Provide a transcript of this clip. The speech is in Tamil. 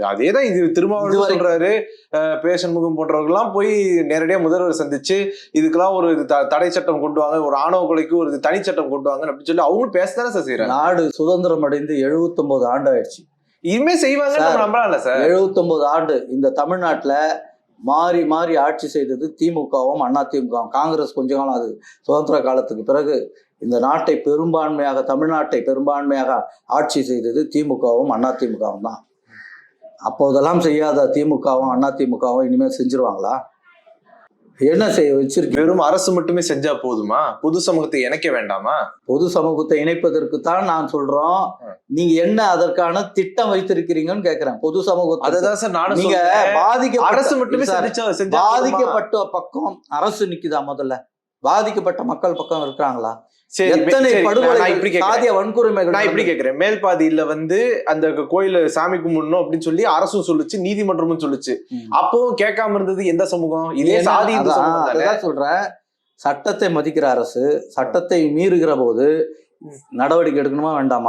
அதேதான் இது திருமாவளவன் சொல்றாரு. பேசண்முகம் போன்றவர்கள்லாம் போய் நேரடியா முதல்வர் சந்திச்சு இதுக்கெல்லாம் ஒரு தடை சட்டம் கொண்டு வாங்க, ஒரு ஆணவ கொலைக்கு ஒரு தனி சட்டம் கொண்டு வாங்க அப்படின்னு சொல்லி அவங்க பேசதானே சார் செய்யறாங்க. நாடு சுதந்திரம் அடைந்து 79 ஆண்டு ஆயிடுச்சு. இனிமே செய்வாங்க நம்பலாம் சார். 79 ஆண்டு இந்த தமிழ்நாட்டுல மாறி மாறி ஆட்சி செய்தது திமுகவும் அதிமுகவும். காங்கிரஸ் கொஞ்ச காலம், அது சுதந்திர காலத்துக்கு பிறகு இந்த நாட்டை பெரும்பான்மையாக, தமிழ்நாட்டை பெரும்பான்மையாக ஆட்சி செய்தது திமுகவும் அதிமுகவும் தான். அப்போதெல்லாம் செய்யாத திமுகவும் அதிமுகவும் இனிமேல் செஞ்சிருவாங்களா? என்ன செய்ய வச்சிருக்கு? வெறும் அரசு மட்டுமே செஞ்சா போதுமா? பொது சமூகத்தை இணைக்க வேண்டாமா? பொது சமூகத்தை இணைப்பதற்கு தான் நான் சொல்றோம். நீங்க என்ன அதற்கான திட்டம் வைத்திருக்கிறீங்கன்னு கேக்குறேன். பொது சமூகத்தை அதுதான் சார் நானும். நீங்க அரசு மட்டுமே பாதிக்கப்பட்ட பக்கம் அரசு நிக்குதா? முதல்ல பாதிக்கப்பட்ட மக்கள் பக்கம் இருக்கிறாங்களா? எத்தனை வன்கொடுமைகள்? நான் இப்படி கேக்குறேன். மேல் பாதியில அந்த கோயில சாமி கும்பிடணும் அப்படின்னு சொல்லி அரசும் சொல்லுச்சு, நீதிமன்றமும் சொல்லுச்சு. அப்பவும் கேட்காம இருந்தது எந்த சமூகம்? இதே சாதி சொல்றேன். சட்டத்தை மதிக்கிற அரசு சட்டத்தை மீறுகிற போது நடவடிக்கை எடுக்கணுமா வேண்டாமா?